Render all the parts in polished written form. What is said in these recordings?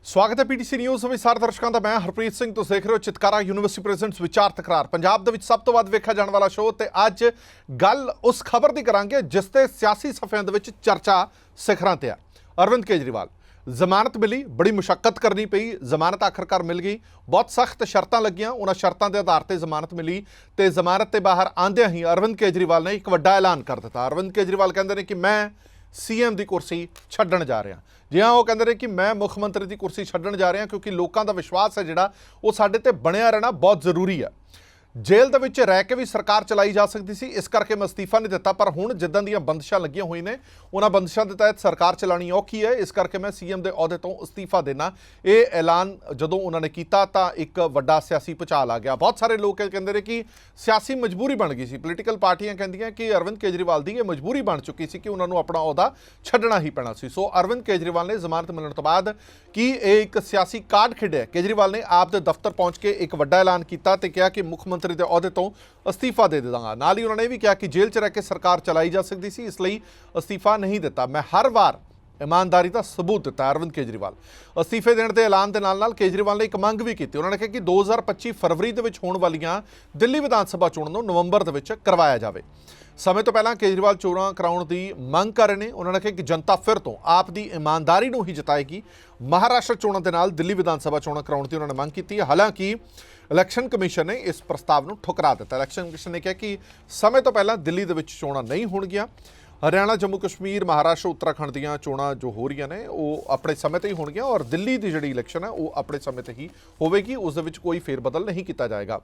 ਸਵਾਗਤ ਹੈ PTC news ਵਿੱਚ ਸਾਰੇ ਦਰਸ਼ਕਾਂ ਦਾ। ਮੈਂ ਹਰਪ੍ਰੀਤ ਸਿੰਘ। ਤੁਸੀਂ ਦੇਖ ਰਹੇ ਹੋ ਚਿਤਕਾਰਾ ਯੂਨੀਵਰਸਿਟੀ ਪ੍ਰੈਜ਼ੈਂਟਸ ਵਿਚਾਰ ਤਕਰਾਰ, ਪੰਜਾਬ ਦੇ ਵਿੱਚ ਸਭ ਤੋਂ ਵੱਧ ਵੇਖਿਆ ਜਾਣ ਵਾਲਾ ਸ਼ੋਅ। ਤੇ ਅੱਜ ਗੱਲ ਉਸ ਖਬਰ ਦੀ ਕਰਾਂਗੇ ਜਿਸ ਤੇ ਸਿਆਸੀ ਸਫ਼ਿਆਂ ਦੇ ਵਿੱਚ ਚਰਚਾ ਸਿਖਰਾਂ ਤੇ ਆ। ਅਰਵਿੰਦ ਕੇਜਰੀਵਾਲ ਜ਼ਮਾਨਤ ਮਿਲੀ, ਬੜੀ ਮੁਸ਼ੱਕਤ ਕਰਨੀ ਪਈ, ਜ਼ਮਾਨਤ ਆਖਰਕਾਰ ਮਿਲ ਗਈ। ਬਹੁਤ ਸਖਤ ਸ਼ਰਤਾਂ ਲੱਗੀਆਂ, ਉਹਨਾਂ ਸ਼ਰਤਾਂ ਦੇ ਆਧਾਰ ਤੇ ਜ਼ਮਾਨਤ ਮਿਲੀ ਤੇ ਜ਼ਮਾਨਤ ਤੇ ਬਾਹਰ ਆਉਂਦਿਆਂ ਹੀ ਅਰਵਿੰਦ ਕੇਜਰੀਵਾਲ ਨੇ ਇੱਕ ਵੱਡਾ ਐਲਾਨ ਕਰ ਦਿੱਤਾ। ਅਰਵਿੰਦ ਕੇਜਰੀਵਾਲ ਕਹਿੰਦੇ ਨੇ ਕਿ ਮੈਂ ਸੀਐਮ ਦੀ ਕੁਰਸੀ ਛੱਡਣ ਜਾ ਰਿਹਾ। ਜੀ ਹਾਂ, ਉਹ ਕਹਿੰਦੇ ਨੇ ਕਿ ਮੈਂ ਮੁੱਖ ਮੰਤਰੀ ਦੀ ਕੁਰਸੀ ਛੱਡਣ ਜਾ ਰਿਹਾ ਕਿਉਂਕਿ ਲੋਕਾਂ ਦਾ ਵਿਸ਼ਵਾਸ ਹੈ ਜਿਹੜਾ ਉਹ ਸਾਡੇ ਤੇ ਬਣਿਆ ਰਹਿਣਾ ਬਹੁਤ ਜ਼ਰੂਰੀ ਹੈ। ਜੇਲ੍ਹ ਦੇ ਵਿੱਚ ਰਹਿ ਕੇ ਵੀ ਸਰਕਾਰ ਚਲਾਈ ਜਾ ਸਕਦੀ ਸੀ, ਇਸ ਕਰਕੇ ਮੈਂ ਅਸਤੀਫਾ ਨਹੀਂ ਦਿੱਤਾ। ਪਰ ਹੁਣ ਜਿੱਦਾਂ ਦੀਆਂ ਬੰਦਿਸ਼ਾਂ ਲੱਗੀਆਂ ਹੋਈਆਂ ਨੇ, ਉਹਨਾਂ ਬੰਦਿਸ਼ਾਂ ਦੇ ਤਹਿਤ ਸਰਕਾਰ ਚਲਾਉਣੀ ਔਖੀ ਹੈ, ਇਸ ਕਰਕੇ ਮੈਂ ਸੀਐਮ ਦੇ ਅਹੁਦੇ ਤੋਂ ਅਸਤੀਫਾ ਦੇਣਾ। ਇਹ ਐਲਾਨ ਜਦੋਂ ਉਹਨਾਂ ਨੇ ਕੀਤਾ ਤਾਂ ਇੱਕ ਵੱਡਾ ਸਿਆਸੀ ਭੁਚਾਲ ਆ ਗਿਆ। ਬਹੁਤ ਸਾਰੇ ਲੋਕ ਕਹਿੰਦੇ ਨੇ ਕਿ ਸਿਆਸੀ ਮਜਬੂਰੀ ਬਣ ਗਈ ਸੀ। ਪੋਲੀਟੀਕਲ ਪਾਰਟੀਆਂ ਕਹਿੰਦੀਆਂ ਕਿ ਅਰਵਿੰਦ ਕੇਜਰੀਵਾਲ ਦੀ ਇਹ ਮਜਬੂਰੀ ਬਣ ਚੁੱਕੀ ਸੀ ਕਿ ਉਹਨਾਂ ਨੂੰ ਆਪਣਾ ਅਹੁਦਾ ਛੱਡਣਾ ਹੀ ਪੈਣਾ ਸੀ। ਸੋ ਅਰਵਿੰਦ ਕੇਜਰੀਵਾਲ ਨੇ ਜ਼ਮਾਨਤ ਮਿਲਣ ਤੋਂ ਬਾਅਦ ਕਿ ਇਹ ਇੱਕ ਸਿਆਸੀ ਕਾਰਡ ਖੇਡਿਆ। ਕੇਜਰੀਵਾਲ ਨੇ ਆਪ ਦੇ ਦਫ਼ਤਰ ਪਹੁੰਚ ਕੇ ਇੱਕ ਵੱਡਾ ਐਲਾਨ ਕੀਤਾ ਤੇ ਕਿਹਾ ਕਿ ਮੁੱਖ ਮੰਤਰੀ ਦੇ ਅਹੁਦੇ ਤੋਂ ਅਸਤੀਫਾ ਦੇ ਦੇਵਾਂਗਾ। ਨਾਲ ਹੀ ਉਹਨਾਂ ਨੇ ਇਹ ਵੀ ਕਿਹਾ ਕਿ ਜੇਲ੍ਹ 'ਚ ਰਹਿ ਕੇ ਸਰਕਾਰ ਚਲਾਈ ਜਾ ਸਕਦੀ ਸੀ, ਇਸ ਲਈ ਅਸਤੀਫਾ ਨਹੀਂ ਦਿੱਤਾ। ਮੈਂ ਹਰ ਵਾਰ ਈਮਾਨਦਾਰੀ ਦਾ ਸਬੂਤ ਦਿੱਤਾ। ਅਰਵਿੰਦ ਕੇਜਰੀਵਾਲ ਅਸਤੀਫੇ ਦੇਣ ਦੇ ਐਲਾਨ ਦੇ ਨਾਲ ਕੇਜਰੀਵਾਲ ਨੇ ਇੱਕ ਮੰਗ ਵੀ ਕੀਤੀ। ਉਹਨਾਂ ਨੇ ਕਿਹਾ ਕਿ 2025 ਫਰਵਰੀ ਦੇ ਵਿੱਚ ਹੋਣ ਵਾਲੀਆਂ ਦਿੱਲੀ ਵਿਧਾਨ ਸਭਾ ਚੋਣਾਂ ਨੂੰ ਨਵੰਬਰ ਦੇ ਵਿੱਚ ਕਰਵਾਇਆ ਜਾਵੇ। ਸਮੇਂ ਤੋਂ ਪਹਿਲਾਂ ਕੇਜਰੀਵਾਲ ਚੋਣਾਂ ਕਰਾਉਣ ਦੀ ਮੰਗ ਕਰ ਰਹੇ ਨੇ। ਉਹਨਾਂ ਨੇ ਕਿਹਾ ਕਿ ਜਨਤਾ ਫਿਰ ਤੋਂ ਆਪ ਦੀ ਇਮਾਨਦਾਰੀ ਨੂੰ ਹੀ ਜਿਤਾਏਗੀ। ਮਹਾਰਾਸ਼ਟਰ ਚੋਣਾਂ ਦੇ ਨਾਲ ਦਿੱਲੀ ਵਿਧਾਨ ਸਭਾ ਚੋਣਾਂ ਕਰਾਉਣ ਦੀ ਉਹਨਾਂ ਨੇ ਮੰਗ ਕੀਤੀ ਹੈ। ਹਾਲਾਂਕਿ ਇਲੈਕਸ਼ਨ ਕਮਿਸ਼ਨ ਨੇ ਇਸ ਪ੍ਰਸਤਾਵ ਨੂੰ ਠੁਕਰਾ ਦਿੱਤਾ। ਇਲੈਕਸ਼ਨ ਕਮਿਸ਼ਨ ਨੇ ਕਿਹਾ ਕਿ ਸਮੇਂ ਤੋਂ ਪਹਿਲਾਂ ਦਿੱਲੀ ਦੇ ਵਿੱਚ ਚੋਣਾਂ ਨਹੀਂ ਹੋਣਗੀਆਂ। ਹਰਿਆਣਾ, ਜੰਮੂ ਕਸ਼ਮੀਰ, ਮਹਾਰਾਸ਼ਟਰ, ਉੱਤਰਾਖੰਡ ਦੀਆਂ ਚੋਣਾਂ ਜੋ ਹੋ ਰਹੀਆਂ ਨੇ ਉਹ ਆਪਣੇ ਸਮੇਂ ਤੇ ਹੀ ਹੋਣਗੀਆਂ ਔਰ ਦਿੱਲੀ ਦੀ ਜਿਹੜੀ ਇਲੈਕਸ਼ਨ ਹੈ ਉਹ ਆਪਣੇ ਸਮੇਂ ਤੇ ਹੀ ਹੋਵੇਗੀ। ਉਸ ਦੇ ਵਿੱਚ ਕੋਈ ਫੇਰਬਦਲ ਨਹੀਂ ਕੀਤਾ ਜਾਏਗਾ।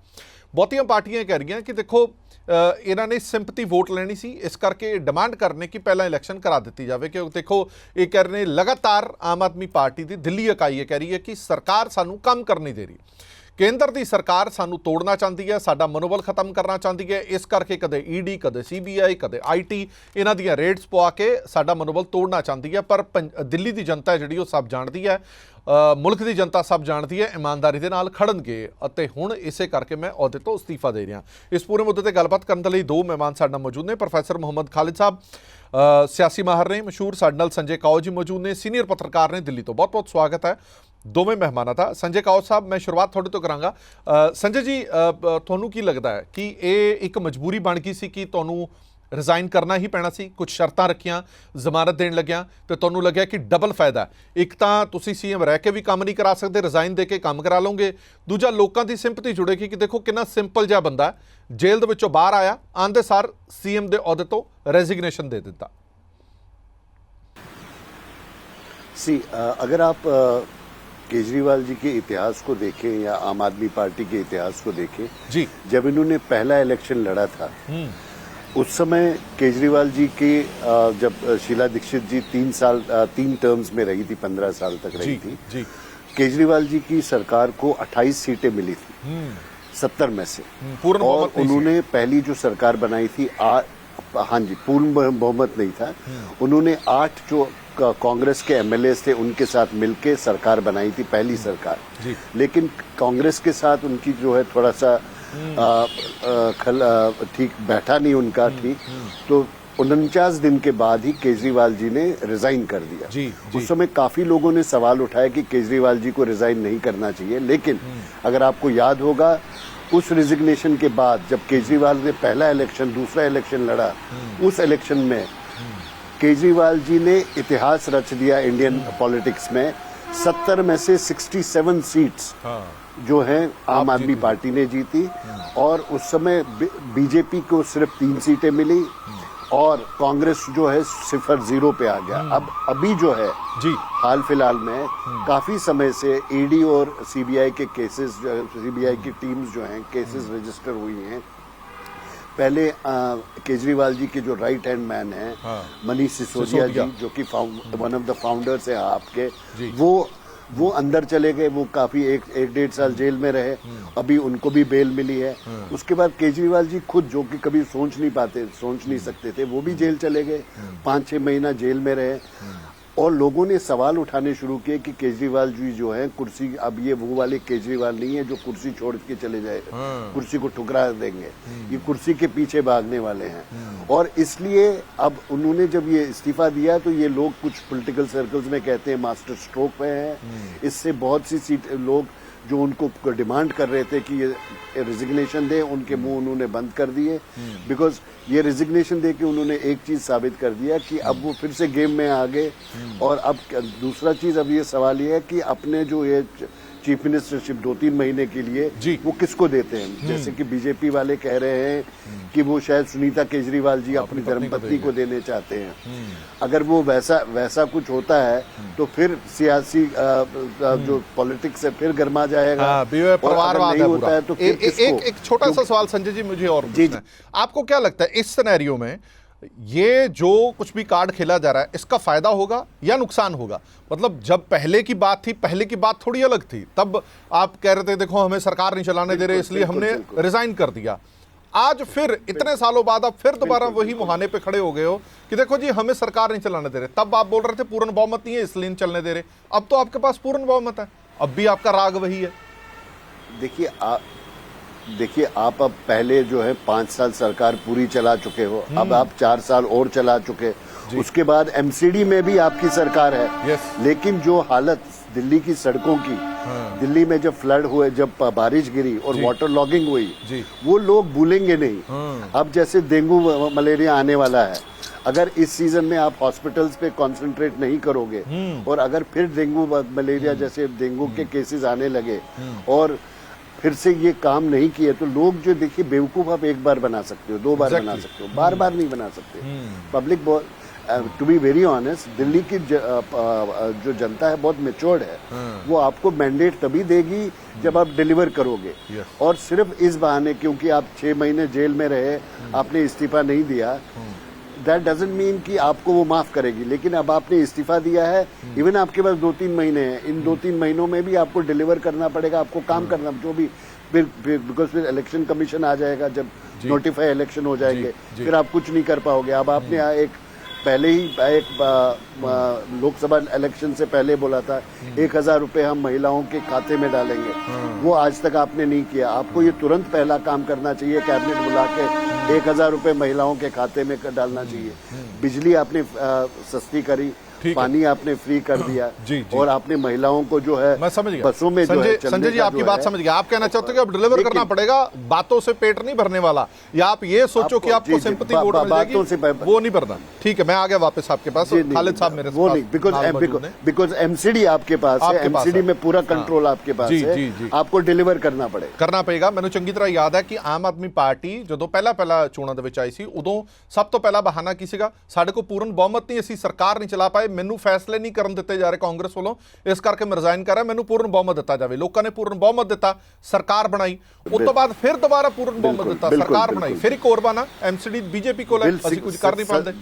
ਬਹੁਤੀਆਂ ਪਾਰਟੀਆਂ ਕਹਿ ਰਹੀਆਂ ਕਿ ਦੇਖੋ ਇਹਨਾਂ ਨੇ ਸਿੰਪਥੀ ਵੋਟ ਲੈਣੀ ਸੀ, ਇਸ ਕਰਕੇ ਡਿਮਾਂਡ ਕਰਨੇ ਕਿ ਪਹਿਲਾਂ ਇਲੈਕਸ਼ਨ ਕਰਾ ਦਿੱਤੀ ਜਾਵੇ। ਕਿ ਦੇਖੋ ਇਹ ਕਹਿ ਰਹੇ ਨੇ ਲਗਾਤਾਰ ਆਮ ਆਦਮੀ ਪਾਰਟੀ ਦੀ ਦਿੱਲੀ ਇਕਾਈ ਇਹ ਕਹਿ ਰਹੀ ਹੈ ਕਿ ਸਰਕਾਰ ਸਾਨੂੰ ਕੰਮ ਕਰਨ ਨਹੀਂ ਦੇ ਰਹੀ। ਕੇਂਦਰ ਦੀ ਸਰਕਾਰ ਸਾਨੂੰ ਤੋੜਨਾ ਚਾਹੁੰਦੀ ਹੈ, ਸਾਡਾ ਮਨੋਬਲ ਖਤਮ ਕਰਨਾ ਚਾਹੁੰਦੀ ਹੈ। ਇਸ ਕਰਕੇ ਕਦੇ ਈਡੀ, ਕਦੇ ਸੀਬੀਆਈ, ਕਦੇ ਆਈਟੀ ਇਹਨਾਂ ਦੀਆਂ ਰੇਡਸ ਪਵਾ ਕੇ ਸਾਡਾ ਮਨੋਬਲ ਤੋੜਨਾ ਚਾਹੁੰਦੀ ਹੈ। ਪਰ ਦਿੱਲੀ ਦੀ ਜਨਤਾ ਜਿਹੜੀ ਉਹ ਸਭ ਜਾਣਦੀ ਹੈ, ਮੁਲਕ ਦੀ ਜਨਤਾ ਸਭ ਜਾਣਦੀ ਹੈ, ਇਮਾਨਦਾਰੀ ਦੇ ਨਾਲ ਖੜਨਗੇ ਅਤੇ ਹੁਣ ਇਸੇ ਕਰਕੇ ਮੈਂ ਅਹੁਦੇ ਤੋਂ ਅਸਤੀਫਾ ਦੇ ਰਿਹਾ। ਇਸ ਪੂਰੇ ਮੁੱਦੇ ਤੇ ਗੱਲਬਾਤ ਕਰਨ ਦੇ ਲਈ ਦੋ ਮਹਿਮਾਨ ਸਾਡੇ ਨਾਲ ਮੌਜੂਦ ਨੇ। ਪ੍ਰੋਫੈਸਰ ਮੁਹੰਮਦ ਖਾਲਿਦ ਸਾਹਿਬ ਸਿਆਸੀ ਮਾਹਰ ਨੇ, ਮਸ਼ਹੂਰ। ਸਾਡੇ ਨਾਲ ਸੰਜੇ ਕਾਓ ਜੀ ਮੌਜੂਦ ਨੇ, ਸੀਨੀਅਰ ਪੱਤਰਕਾਰ ਨੇ ਦਿੱਲੀ ਤੋਂ। ਬਹੁਤ ਬਹੁਤ ਸਵਾਗਤ ਹੈ ਦੋਵੇਂ ਮਹਿਮਾਨਾਂ ਦਾ। ਸੰਜੇ ਕਾਓ ਸਾਹਿਬ, ਮੈਂ ਸ਼ੁਰੂਆਤ ਤੁਹਾਡੇ ਤੋਂ ਕਰਾਂਗਾ। ਸੰਜੇ ਜੀ, ਤੁਹਾਨੂੰ ਕੀ ਲੱਗਦਾ ਹੈ ਕਿ ਇਹ ਇੱਕ ਮਜਬੂਰੀ ਬਣ ਗਈ ਸੀ ਕਿ ਤੁਹਾਨੂੰ ਰਿਜ਼ਾਈਨ ਕਰਨਾ ਹੀ ਪੈਣਾ ਸੀ? ਕੁਝ ਸ਼ਰਤਾਂ ਰੱਖੀਆਂ ਜ਼ਮਾਨਤ ਦੇਣ ਲੱਗਿਆ ਤੇ ਤੁਹਾਨੂੰ ਲੱਗਿਆ ਕਿ ਡਬਲ ਫਾਇਦਾ, ਇੱਕ ਤਾਂ ਤੁਸੀਂ ਸੀਐਮ ਰਹਿ ਕੇ ਵੀ ਕੰਮ ਨਹੀਂ ਕਰਾ ਸਕਦੇ, ਰਿਜ਼ਾਈਨ ਦੇ ਕੇ ਕੰਮ ਕਰਾ ਲਓਗੇ। ਦੂਜਾ, ਲੋਕਾਂ ਦੀ ਸਿੰਪਥੀ ਜੁੜੇਗੀ ਕਿ ਦੇਖੋ ਕਿੰਨਾ ਸਿੰਪਲ ਜਿਹਾ ਬੰਦਾ ਜੇਲ੍ਹ ਦੇ ਵਿੱਚੋਂ ਬਾਹਰ ਆਇਆ, ਆਂਦੇ ਸਾਰ ਸੀਐਮ ਦੇ ਅਹੁਦੇ ਤੋਂ ਰੈਜ਼ਿਗਨੇਸ਼ਨ ਦੇ ਦਿੱਤਾ। अगर आप केजरीवाल जी के इतिहास को देखें या आम आदमी पार्टी के इतिहास को देखें जी, जब इन्होंने पहला इलेक्शन लड़ा था उस समय केजरीवाल जी की जब शीला दीक्षित जी 3 टर्म्स में रही थी, 15 साल तक रही थी जी। केजरीवाल जी की सरकार को 28 सीटें मिली थी 70 में से, और उन्होंने पहली जो सरकार बनाई थी हाँ जी, पूर्ण बहुमत नहीं था। उन्होंने 8 जो कांग्रेस के एमएलए थे उनके साथ मिलकर सरकार बनाई थी, पहली सरकार। लेकिन कांग्रेस के साथ उनकी जो है थोड़ा सा ठीक बैठा नहीं उनका ठीक, तो 49 दिन के बाद ही केजरीवाल जी ने रिजाइन कर दिया। जी। उस समय काफी लोगों ने सवाल उठाया कि केजरीवाल जी को रिजाइन नहीं करना चाहिए, लेकिन अगर आपको याद होगा उस रिजिग्नेशन के बाद जब केजरीवाल ने पहला इलेक्शन, दूसरा इलेक्शन लड़ा, उस इलेक्शन में केजरीवाल जी ने इतिहास रच दिया इंडियन पॉलिटिक्स में। 70 में से 67 सीट्स जो हैं आम आदमी पार्टी ने जीती, और उस समय बीजेपी को सिर्फ 3 सीटें मिली और कांग्रेस जो है 0 पे आ गया। अब अभी जो है जी, हाल फिलहाल में काफी समय से ईडी और सीबीआई के केसेस, सीबीआई की टीम्स जो हैं केसेस रजिस्टर हुई हैं। पहले केजरीवाल जी के जो राइट हैंड मैन हैं मनीष सिसोदिया जी, जो कि वन ऑफ द फाउंडर्स हैं आपके, वो अंदर चले गए। वो काफी 1-1.5 साल जेल में रहे, अभी उनको भी बेल मिली है। उसके बाद केजरीवाल जी खुद, जो कि कभी सोच नहीं सकते थे, वो भी जेल चले गए, 5-6 महीना जेल में रहे। और लोगों ने सवाल उठाने शुरू किए कि केजरीवाल जी जो है कुर्सी, अब ये वो वाले केजरीवाल नहीं है जो कुर्सी छोड़ के चले जाए, कुर्सी को ठुकरा देंगे, ये कुर्सी के पीछे भागने वाले हैं। और इसलिए अब उन्होंने जब ये इस्तीफा दिया तो ये लोग कुछ पॉलिटिकल सर्कल्स में कहते हैं मास्टर स्ट्रोक पे हैं। इससे बहुत सी सीट लोग जो उनको डिमांड कर रहे थे कि ये रिजिग्नेशन दे, उनके मुंह उन्होंने बंद कर दिए। बिकॉज ये रिजिग्नेशन दे के उन्होंने एक चीज साबित कर दिया कि अब वो फिर से गेम में आ गए। और अब दूसरा चीज, अब ये सवाल ये है कि अपने जो ये चीफ मिनिस्टरशिप 2-3 महीने के लिए वो किसको देते हैं। जैसे कि बीजेपी वाले कह रहे हैं कि वो शायद सुनीता केजरीवाल जी अपनी धर्मपत्नी को देने चाहते हैं। अगर वो वैसा कुछ होता है तो फिर सियासी जो पॉलिटिक्स है फिर गर्मा जाएगा। परिवारवाद नहीं होता है तो फिर किसको? एक छोटा सा सवाल संजय जी मुझे और पूछना है, आपको क्या लगता है इस सिनेरियो में ये जो कुछ भी कार्ड खेला जा रहा है इसका फायदा होगा या नुकसान होगा? मतलब जब पहले की बात थी, पहले की बात थोड़ी अलग थी, तब आप कह रहे थे देखो हमें सरकार नहीं चलाने दे रहे इसलिए हमने रिजाइन कर दिया। आज फिर इतने सालों बाद आप फिर दोबारा वही मुहाने पे खड़े हो गए हो कि देखो जी हमें सरकार नहीं चलाने दे रहे। तब आप बोल रहे थे पूर्ण बहुमत नहीं है इसलिए नहीं चलने दे रहे, अब तो आपके पास पूर्ण बहुमत है, अब भी आपका राग वही है। देखिए आप अब पहले जो है 5 साल सरकार पूरी चला चुके हो, अब आप 4 साल और चला चुके, उसके बाद एमसीडी में भी आपकी सरकार है। लेकिन जो हालत दिल्ली की सड़कों की, दिल्ली में जब फ्लड हुए, जब बारिश गिरी और वाटर लॉगिंग हुई, वो लोग भूलेंगे नहीं। अब जैसे डेंगू मलेरिया आने वाला है, अगर इस सीजन में आप हॉस्पिटल्स पे कंसंट्रेट नहीं करोगे और अगर फिर डेंगू मलेरिया जैसे डेंगू के केसेस आने लगे और फिर से ये काम नहीं किए तो लोग जो, देखिए बेवकूफ आप एक बार बना सकते हो, 2 बार बना सकते हो, बार बार नहीं बना सकते। Public to be very honest, Delhi की जो जनता है बहुत मेच्योर्ड है। वो आपको मैंडेट तभी देगी जब आप डिलीवर करोगे। और सिर्फ इस बहाने क्योंकि आप 6 महीने जेल में रहे, आपने इस्तीफा नहीं दिया, दैट डजंट मीन कि आपको वो माफ करेगी। लेकिन अब आपने इस्तीफा दिया है, इवन आपके पास 2-3 महीने हैं, इन 2-3 महीनों में भी आपको डिलीवर करना पड़ेगा, आपको काम करना जो भी, बिकॉज फिर इलेक्शन कमीशन आ जाएगा, जब नोटिफाई इलेक्शन हो जाएंगे फिर आप कुछ नहीं कर पाओगे। अब आपने एक पहले ही एक लोकसभा इलेक्शन से पहले बोला था 1000 रुपए हम महिलाओं के खाते में डालेंगे, वो आज तक आपने नहीं किया। आपको ये तुरंत पहला काम करना चाहिए, कैबिनेट बुला के 1000 रुपए महिलाओं के खाते में डालना चाहिए। बिजली आपने सस्ती करी, पानी आपने फ्री कर दिया और आपने महिलाओं को जो है मैं समझ गया बसों में जो है संजय जी आपकी बात समझ गया। आप कहना चाहते हो कि अब डिलीवर करना पड़ेगा, बातों से पेट नहीं भरने वाला, या आप ये सोचो कि आपको सिंपैथी वोट मिल जाएगी, वो नहीं भरना। ठीक है, मैं आ गया वापिस आपके पास। खालिद साहब मेरे वो नहीं, बिकॉज एमसीडी आपके पास है, एमसीडी में पूरा कंट्रोल आपके पास है, आपको डिलीवर करना पड़ेगा। मैंने चंगी तरह याद है कि आम आदमी पार्टी ਜਦੋਂ ਪਹਿਲਾ ਚੋਣਾਂ ਦੇ ਵਿੱਚ ਆਈ ਸੀ ਉਦੋਂ ਸਭ ਤੋਂ ਪਹਿਲਾ ਬਹਾਨਾ ਕੀ ਸੀਗਾ, ਸਾਡੇ ਕੋਲ ਪੂਰਨ ਬਹੁਮਤ ਨਹੀਂ, ਅਸੀਂ ਸਰਕਾਰ ਨਹੀਂ ਚਲਾ ਪਾਏ, ਮੈਨੂੰ ਫੈਸਲੇ ਨਹੀਂ ਕਰਨ ਦਿੱਤੇ ਜਾ ਰਹੇ ਕਾਂਗਰਸ ਵੱਲੋਂ, ਇਸ ਕਰਕੇ ਮੈਂ ਰਿਜ਼ਾਈਨ ਕਰ ਰਿਹਾ, ਮੈਨੂੰ ਪੂਰਨ ਬਹੁਮਤ ਦਿੱਤਾ ਜਾਵੇ। ਲੋਕਾਂ ਨੇ ਪੂਰਨ ਬਹੁਮਤ ਦਿੱਤਾ, ਸਰਕਾਰ ਬਣਾਈ, ਉਸ ਤੋਂ ਬਾਅਦ ਫਿਰ ਦੁਬਾਰਾ ਪੂਰਨ ਬਹੁਮਤ ਦਿੱਤਾ, ਸਰਕਾਰ ਬਣਾਈ, ਫਿਰ ਇੱਕ ਹੋਰ ਬਹਾਨਾ ਐਮਸੀਡੀ ਬੀਜੇਪੀ ਕੋਲ ਹੈ, ਅਸੀਂ ਕੁਝ ਕਰ ਨਹੀਂ ਪਾਉਂਦੇ,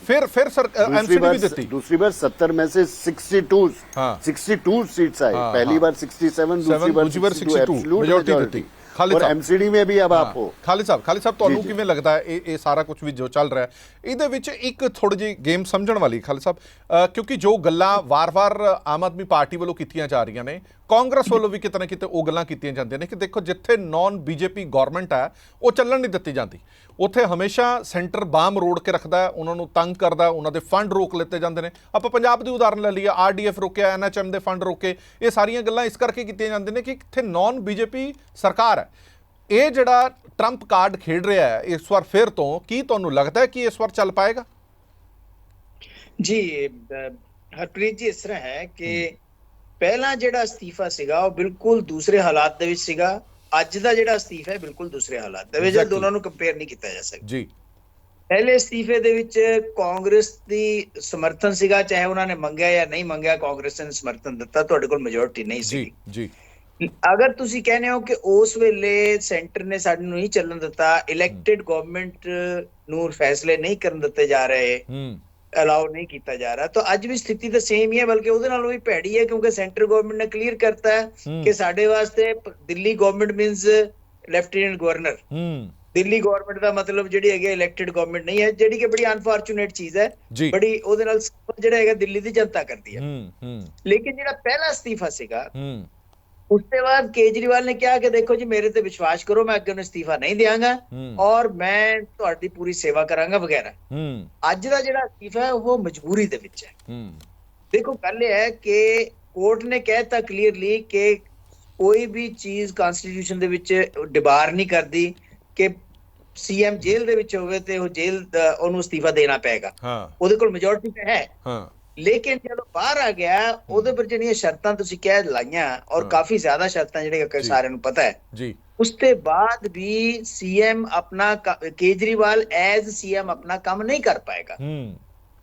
फिर एमसीडी भी देती। दूसरी बार 70 में से 62 सीट्स आई, पहली बार 67, दूसरी बार 62 मेजॉरिटी देती। और एमसीडी में भी अब आप हो। ਖਾਲਿਦ ਸਾਹਿਬ ਤੁਹਾਨੂੰ ਕਿਵੇਂ ਲੱਗਦਾ ਹੈ ਇਹ ਸਾਰਾ ਕੁਝ ਵੀ ਜੋ ਚੱਲ ਰਿਹਾ ਹੈ ਇਹਦੇ ਵਿੱਚ ਇੱਕ ਥੋੜੀ ਜਿਹੀ ਗੇਮ ਸਮਝਣ ਵਾਲੀ ਖਾਲਿਦ ਸਾਹਿਬ, ਕਿਉਂਕਿ ਜੋ ਗੱਲਾਂ ਵਾਰ-ਵਾਰ ਆਮ ਆਦਮੀ ਪਾਰਟੀ ਵੱਲੋਂ ਕੀਤੀਆਂ ਜਾ ਰਹੀਆਂ ਨੇ, ਕਾਂਗਰਸ ਵੱਲੋਂ ਵੀ ਕਿਤੇ ਨਾ ਕਿਤੇ ਉਹ ਗੱਲਾਂ ਕੀਤੀਆਂ ਜਾਂਦੀਆਂ ਨੇ ਕਿ ਦੇਖੋ ਜਿੱਥੇ ਨੌਨ ਬੀਜੇਪੀ ਗਵਰਨਮੈਂਟ ਹੈ ਉਹ ਚੱਲਣ ਨਹੀਂ ਦਿੱਤੀ ਜਾਂਦੀ, ਉੱਥੇ ਹਮੇਸ਼ਾ ਸੈਂਟਰ ਬਾਮ ਰੋੜ ਕੇ ਰੱਖਦਾ, ਉਹਨਾਂ ਨੂੰ ਤੰਗ ਕਰਦਾ, ਉਹਨਾਂ ਦੇ ਫੰਡ ਰੋਕ ਲਿੱਤੇ ਜਾਂਦੇ ਨੇ। ਆਪਾਂ ਪੰਜਾਬ ਦੀ ਉਦਾਹਰਨ ਲੈ ਲਈਏ, ਆਰਡੀਐਫ ਰੋਕਿਆ, ਐਨਐਚਐਮ ਦੇ ਫੰਡ ਰੋਕੇ, ਇਹ ਸਾਰੀਆਂ ਗੱਲਾਂ ਇਸ ਕਰਕੇ ਕੀਤੀਆਂ ਜਾਂਦੀਆਂ ਨੇ ਕਿ ਇੱਥੇ ਨੌਨ ਬੀਜੇਪੀ ਸਰਕਾਰ ਹੈ। ਇਹ ਜਿਹੜਾ ਟਰੰਪ ਕਾਰਡ ਖੇਡ ਰਿਹਾ ਹੈ ਇਸ ਵਾਰ ਫਿਰ ਤੋਂ, ਕੀ ਤੁਹਾਨੂੰ ਲੱਗਦਾ ਹੈ ਕਿ ਇਸ ਵਾਰ ਚੱਲ ਪਾਏਗਾ? ਜੀ ਹਰਪ੍ਰੀਤ ਜੀ, ਇਸ ਤਰ੍ਹਾਂ ਹੈ ਕਿ ਪਹਿਲਾਂ ਜਿਹੜਾ ਅਸਤੀਫਾ ਸੀਗਾ ਉਹ ਬਿਲਕੁਲ ਦੂਸਰੇ ਹਾਲਾਤ ਦੇ ਵਿੱਚ ਸੀਗਾ, ਅੱਜ ਦਾ ਜਿਹੜਾ ਅਸਤੀਫਾ ਹੈ ਬਿਲਕੁਲ ਦੂਸਰੇ ਹਾਲਾਤ ਦੇ ਵਿੱਚ, ਦੋਨਾਂ ਨੂੰ ਕੰਪੇਅਰ ਨਹੀਂ ਕੀਤਾ ਜਾ ਸਕਦਾ। ਜੀ ਪਹਿਲੇ ਅਸਤੀਫੇ ਦੇ ਵਿੱਚ ਕਾਂਗਰਸ ਦੀ ਸਮਰਥਨ ਸੀਗਾ, ਚਾਹੇ ਉਹਨਾਂ ਨੇ ਮੰਗਿਆ ਜਾਂ ਨਹੀਂ ਮੰਗਿਆ, ਕਾਂਗਰਸ ਨੇ ਸਮਰਥਨ ਦਿੱਤਾ, ਤੁਹਾਡੇ ਕੋਲ ਮੈਜੋਰਿਟੀ ਨਹੀਂ ਸੀ। ਜੀ ਅਗਰ ਤੁਸੀਂ ਕਹਿੰਦੇ ਹੋ ਕਿ ਉਸ ਵੇਲੇ ਸੈਂਟਰ ਨੇ ਸਾਨੂੰ ਨਹੀਂ ਚੱਲਣ ਦਿੱਤਾ, ਇਲੈਕਟਿਡ ਗਵਰਨਮੈਂਟ ਨੂੰ ਫੈਸਲੇ ਨਹੀਂ ਕਰਨ ਦਿੱਤੇ ਜਾ ਰਹੇ, ਅਲਾਉ ਨਹੀਂ ਕੀਤਾ ਜਾ ਰਿਹਾ, ਤਾਂ ਅੱਜ ਵੀ ਸਥਿਤੀ ਤਾਂ ਸੇਮ ਹੀ ਹੈ, ਬਲਕਿ ਉਹਦੇ ਨਾਲੋਂ ਵੀ ਭੈੜੀ ਹੈ, ਕਿਉਂਕਿ ਸੈਂਟਰ ਗਵਰਨਮੈਂਟ ਨੇ ਕਲੀਅਰ ਕਰਤਾ ਹੈ ਕਿ ਸਾਡੇ ਵਾਸਤੇ Delhi government means lieutenant governor, Delhi government ਦਾ ਮਤਲਬ ਜਿਹੜੀ ਹੈਗੀ ਇਲੈਕਟਿਡ ਗਵਰਨਮੈਂਟ ਨਹੀਂ ਹੈ, ਜਿਹੜੀ ਕਿ ਬੜੀ ਅਨਫੋਰਚੂਨੇਟ ਚੀਜ਼ ਹੈ। ਜੀ। ਬੜੀ ਉਹਦੇ ਨਾਲ ਜਿਹੜਾ ਹੈਗਾ ਦਿੱਲੀ ਦੀ ਜਨਤਾ ਕਰਦੀ ਹੈ। ਹੂੰ ਲੇਕਿਨ ਜਿਹੜਾ ਪਹਿਲਾ ਅਸਤੀਫਾ ਸੀਗਾ, ਹੂੰ ਉਸ ਤੋਂ ਬਾਅਦ ਕੇਜਰੀਵਾਲ ਨੇ ਕਿਹਾ ਕਿ ਦੇਖੋ ਜੀ ਮੇਰੇ ਤੇ ਵਿਸ਼ਵਾਸ ਕਰੋ, ਮੈਂ ਅੱਗੇ ਨੂੰ ਅਸਤੀਫਾ ਨਹੀਂ ਦਿਆਂਗਾ ਔਰ ਮੈਂ ਤੁਹਾਡੀ ਪੂਰੀ ਸੇਵਾ ਕਰਾਂਗਾ ਵਗੈਰਾ। ਅੱਜ ਦਾ ਜਿਹੜਾ ਅਸਤੀਫਾ ਹੈ ਉਹ ਮਜਬੂਰੀ ਦੇ ਵਿੱਚ ਹੈ। ਦੇਖੋ ਗੱਲ ਇਹ ਹੈ ਕਿ ਕੋਰਟ ਨੇ ਕਹਿਤਾ ਕਲੀਅਰਲੀ ਕਿ ਕੋਈ ਵੀ ਚੀਜ਼ ਕਨਸਟੀਟਿਊਸ਼ਨ ਦੇ ਵਿੱਚ ਡਿਬਾਰ ਨਹੀਂ ਕਰਦੀ ਕਿ ਸੀਐਮ ਜੇਲ੍ਹ ਦੇ ਵਿੱਚ ਹੋਵੇ ਤੇ ਉਹ ਉਹਨੂੰ ਅਸਤੀਫਾ ਦੇਣਾ ਪਏਗਾ। ਉਹਦੇ ਕੋਲ ਮੈਜੋਰਟੀ ਤੇ ਹੈ। ਲੇਕਿਨ ਜਦੋਂ ਬਾਹਰ ਆ ਗਿਆ ਉਹਦੇ ਪਰ ਜਿਹੜੀਆਂ ਸ਼ਰਤਾਂ ਤੁਸੀਂ ਕਹਿ ਲਾਈਆਂ ਔਰ ਕਾਫੀ ਜ਼ਿਆਦਾ ਸ਼ਰਤਾਂ ਜਿਹੜੀਆਂ ਸਾਰਿਆਂ ਨੂੰ ਪਤਾ ਹੈ ਜੀ, ਉਸ ਤੋਂ ਬਾਅਦ ਵੀ ਸੀਐਮ ਆਪਣਾ ਕੇਜਰੀਵਾਲ ਐਜ਼ ਸੀਐਮ ਆਪਣਾ ਕੰਮ ਨਹੀਂ ਕਰ ਪਾਏਗਾ।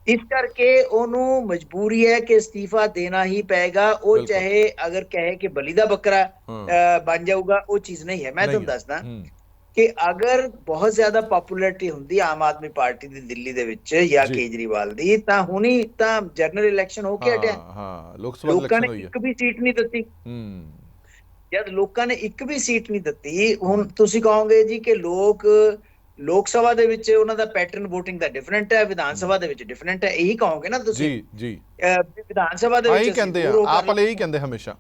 ਇਸ ਕਰਕੇ ਉਹਨੂੰ ਮਜਬੂਰੀ ਹੈ ਕਿ ਅਸਤੀਫਾ ਦੇਣਾ ਹੀ ਪਏਗਾ। ਉਹ ਚਾਹੇ ਅਗਰ ਕਹੇ ਕਿ ਬਲੀ ਦਾ ਬੱਕਰਾ ਬਣ ਜਾਊਗਾ, ਉਹ ਚੀਜ਼ ਨਹੀਂ ਹੈ। ਮੈਂ ਤੁਹਾਨੂੰ ਦੱਸਦਾ ਕਿ ਅਗਰ ਬਹੁਤ ਜ਼ਿਆਦਾ ਪਪੂਲੈਰਿਟੀ ਹੁੰਦੀ ਆਮ ਆਦਮੀ ਪਾਰਟੀ ਦੀ ਦਿੱਲੀ ਦੇ ਵਿੱਚ ਜਾਂ ਕੇਜਰੀਵਾਲ ਦੀ, ਤਾਂ ਹੁਣੀ ਤਾਂ ਜਨਰਲ ਇਲੈਕਸ਼ਨ ਹੋ ਕੇ ਹਟਿਆ। ਲੋਕਾਂ ਨੇ ਇੱਕ ਵੀ ਸੀਟ ਨਹੀਂ ਦਿੱਤੀ। ਜਦ ਲੋਕਾਂ ਨੇ ਇੱਕ ਵੀ ਸੀਟ ਨਹੀਂ ਦਿੱਤੀ, ਹੁਣ ਤੁਸੀਂ ਕਹੋਗੇ ਜੀ ਕਿ ਲੋਕ ਸਭਾ ਦੇ ਵਿੱਚ ਉਹਨਾਂ ਦਾ ਪੈਟਰਨ VOTING ਦਾ ਡਿਫਰੈਂਟ ਹੈ, ਵਿਧਾਨ ਸਭਾ ਦੇ ਵਿੱਚ ਡਿਫਰੈਂਟ ਹੈ। ਇਹੀ ਕਹੋਗੇ ਨਾ ਤੁਸੀਂ? ਜੀ ਵਿਧਾਨ ਸਭਾ ਦੇ ਵਿੱਚ ਕਹਿੰਦੇ ਆ, ਆਪ ਵਾਲੇ ਇਹੀ ਕਹਿੰਦੇ ਹਮੇਸ਼ਾ।